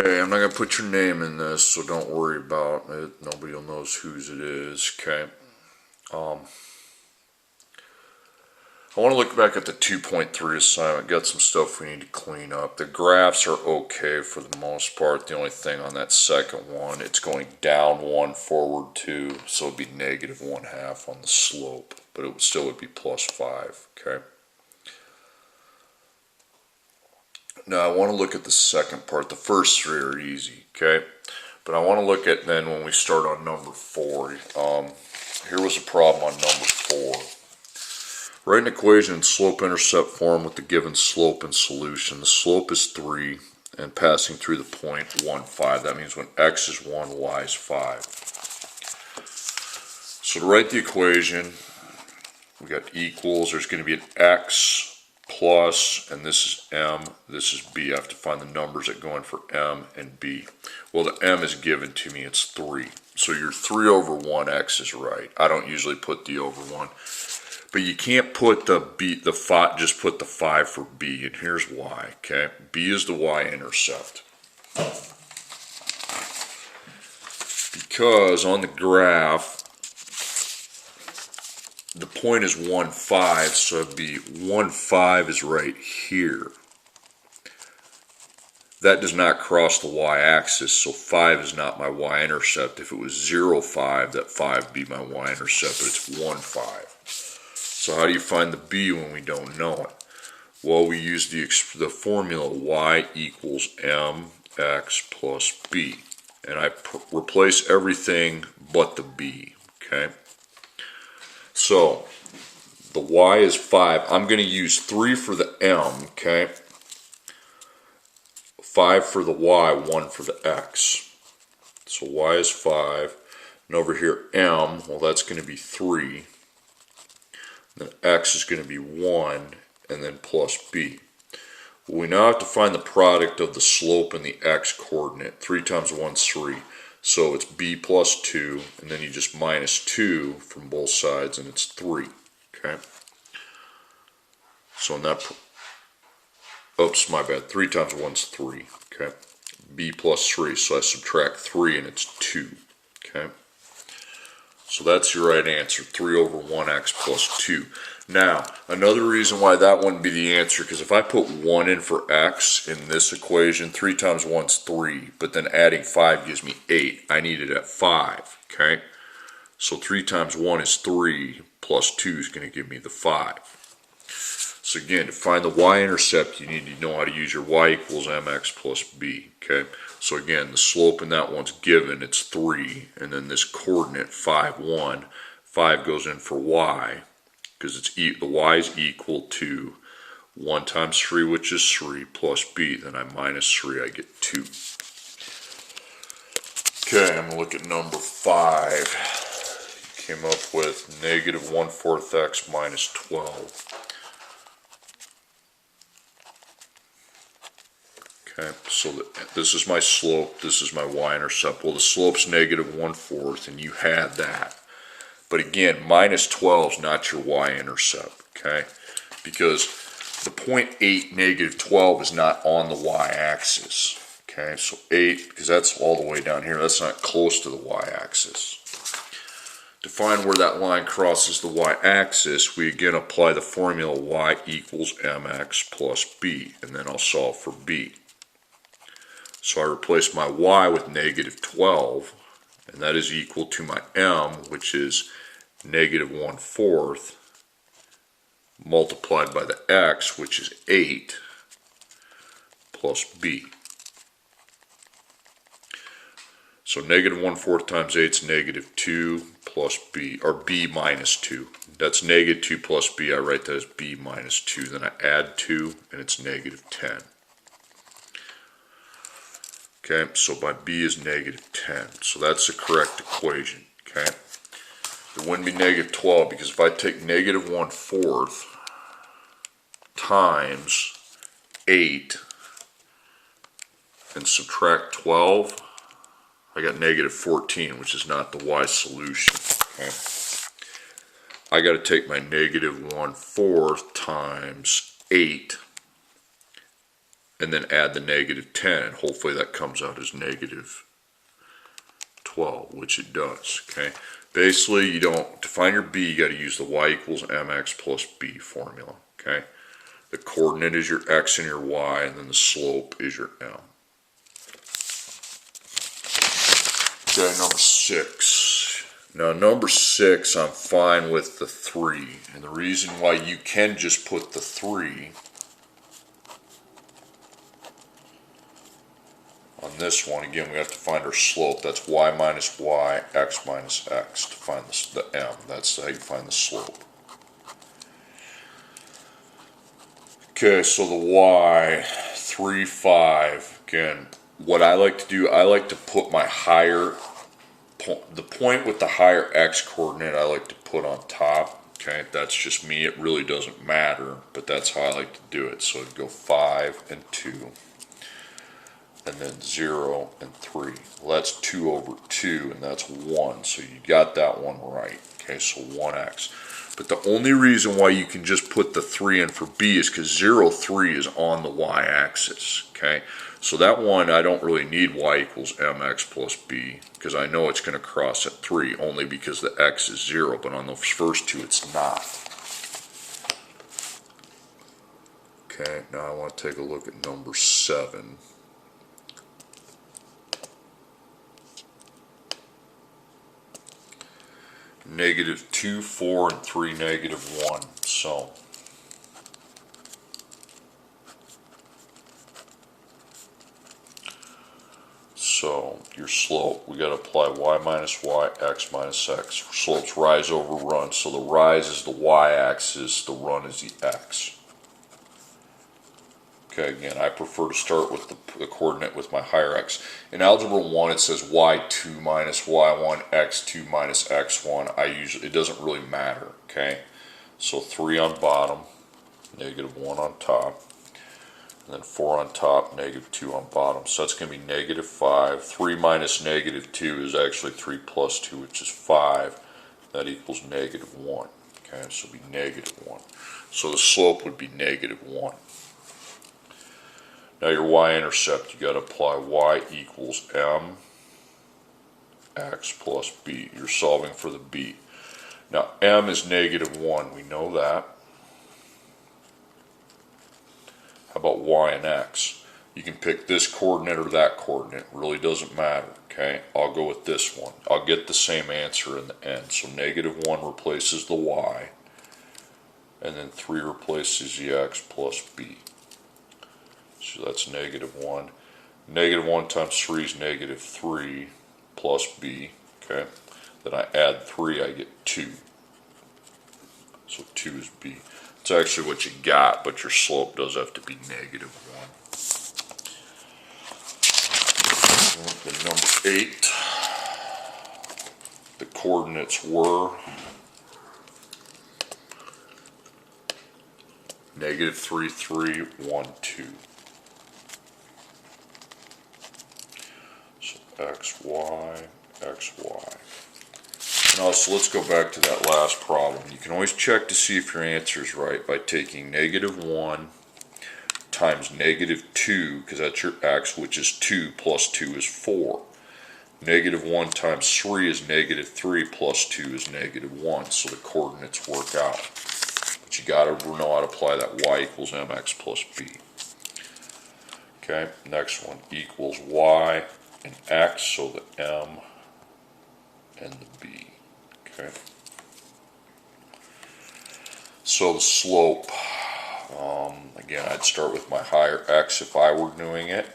Okay, I'm not going to put your name in this, so don't worry about it. Nobody will know whose it is, okay? I want to look back at the 2.3 assignment. Got some stuff we need to clean up. The graphs are okay for the most part. The only thing on that second one, it's going down 1, forward 2, so it'd be negative 1/2 on the slope, but it still would be plus 5, okay? Now I want to look at the second part. The first three are easy, okay? But I want to look at then when we start on number 4. Here was a problem on number 4. Write an equation in slope-intercept form with the given slope in solution. The slope is 3 and passing through the point 1, 5. That means when x is 1, y is 5. So to write the equation, we got equals. There's going to be an x plus, and this is m, this is b. I have to find the numbers that go in for m and b. Well, the m is given to me, it's 3. So your 3 over 1x is right. I don't usually put the over 1. But you can't put the b, the 5, just put the 5 for b, and here's why, okay? B is the y-intercept. Because on the graph, the point is 1, 5, so it'd be 1, 5 is right here. That does not cross the y-axis, so 5 is not my y-intercept. If it was 0, 5, that 5 would be my y-intercept, but it's 1, 5. So how do you find the b when we don't know it? Well, we use the formula y equals mx plus b. And I replace everything but the b, okay? So, the y is 5. I'm going to use 3 for the m, okay? 5 for the y, 1 for the x. So y is 5. And over here, m, well, that's going to be 3. Then x is going to be 1, and then plus b. Well, we now have to find the product of the slope and the x coordinate. 3 times 1 is 3. So it's b plus 2, and then you just minus 2 from both sides, and it's 3. Okay? So in that, oops, my bad. 3 times 1 is 3. Okay? b plus 3, so I subtract 3, and it's 2. Okay? So that's your right answer, 3 over 1x plus 2. Now, another reason why that wouldn't be the answer, because if I put 1 in for x in this equation, 3 times 1 is 3, but then adding 5 gives me 8. I need it at 5, okay? So 3 times 1 is 3, plus 2 is going to give me the 5. So again, to find the y-intercept, you need to know how to use your y equals mx plus b, okay? So again, the slope in that one's given, it's 3, and then this coordinate 5, 1, 5 goes in for y, because it's the y is equal to 1 times 3, which is 3, plus b, then I minus 3, I get 2. Okay, I'm going to look at number 5. You came up with negative 1/4 x minus 12. Okay, so this is my slope, this is my y-intercept. Well, the slope's negative 1/4, and you had that. But again, minus 12 is not your y-intercept, okay? Because the point 8, negative 12 is not on the y-axis, okay? So 8, because that's all the way down here, that's not close to the y-axis. To find where that line crosses the y-axis, we again apply the formula y equals mx plus b, and then I'll solve for b. So I replace my y with negative 12, and that is equal to my m, which is negative 1/4, multiplied by the x, which is 8, plus b. So negative 1/4 times 8 is negative 2 plus b, or b minus 2. That's negative 2 plus b. I write that as b minus 2. Then I add 2, and it's negative 10. Okay, so my b is negative 10. So that's the correct equation. Okay, it wouldn't be negative 12, because if I take negative 1/4 times 8 and subtract 12, I got negative 14, which is not the y solution. Okay, I got to take my negative 1/4 times 8 and then add the negative 10, and hopefully that comes out as negative 12, which it does, okay? Basically, to find your b, you got to use the y equals mx plus b formula, okay? The coordinate is your x and your y, and then the slope is your m. Okay, number 6. Now, number 6, I'm fine with the 3, and the reason why you can just put the 3 on this one, again, we have to find our slope. That's y minus y, x minus x to find the m. That's how you find the slope. Okay, so the y, 3, 5. Again, what I like to do, I like to put my the point with the higher x coordinate, I like to put on top. Okay, that's just me. It really doesn't matter, but that's how I like to do it. So I'd go 5 and 2. And then 0 and 3. Well, that's 2 over 2, and that's 1. So you got that one right. Okay, so 1x. But the only reason why you can just put the 3 in for b is because 0, 3 is on the y-axis. Okay, so that one, I don't really need y equals mx plus b, because I know it's going to cross at 3, only because the x is 0, but on those first two, it's not. Okay, now I want to take a look at number 7. Negative 2, 4, and 3, negative 1. So your slope, we got to apply y minus y, x minus x. Slopes rise over run, so the rise is the y-axis, the run is the x. Okay, again, I prefer to start with the coordinate with my higher x. In Algebra 1, it says y2 minus y1, x2 minus x1. It doesn't really matter, okay? So 3 on bottom, negative 1 on top, and then 4 on top, negative 2 on bottom. So that's going to be negative 5. 3 minus negative 2 is actually 3 plus 2, which is 5. That equals negative 1. Okay, so it'll be negative 1. So the slope would be negative 1. Now your y-intercept, you got to apply y equals m x plus b. You're solving for the b. Now m is negative 1, we know that. How about y and x? You can pick this coordinate or that coordinate, it really doesn't matter, okay? I'll go with this one. I'll get the same answer in the end. So negative 1 replaces the y, and then 3 replaces the x plus b. So that's negative 1. Negative 1 times 3 is negative 3 plus b. Okay. Then I add 3, I get 2. So 2 is b. It's actually what you got, but your slope does have to be negative 1. Then number 8. The coordinates were negative 3, 3, 1, 2. X, y, x, y. Now, so let's go back to that last problem. You can always check to see if your answer is right by taking negative 1 times negative 2, because that's your x, which is 2, plus 2 is 4. Negative 1 times 3 is negative 3, plus 2 is negative 1, so the coordinates work out. But you got to know how to apply that y equals mx plus b. Okay, next one equals y and x, so the m and the b. Okay. So the slope, again, I'd start with my higher x if I were doing it.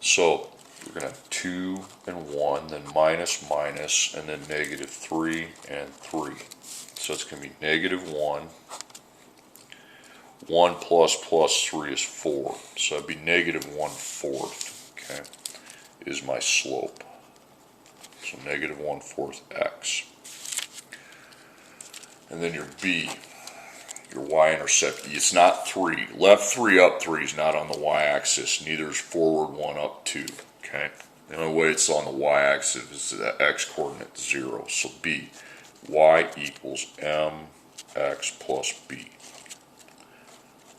So we're going to have 2 and 1, then minus, minus, and then negative 3 and 3. So it's going to be negative 1. 1 plus plus 3 is 4. So it'd be negative 1/4, okay, is my slope. So negative 1/4 x. And then your b, your y-intercept, it's not 3. Left 3, up 3 is not on the y-axis. Neither is forward 1, up 2, okay? The only way it's on the y-axis is the x-coordinate 0. So b, y equals mx plus b.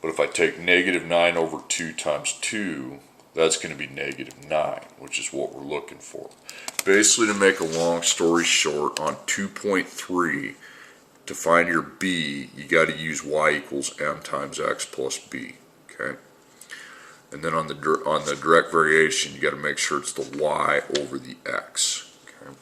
But if I take negative 9 over 2 times 2, that's going to be negative 9, which is what we're looking for. Basically, to make a long story short, on 2.3, to find your b, you got to use y equals m times x plus b. Okay? And then on the direct variation, you got to make sure it's the y over the x. Okay?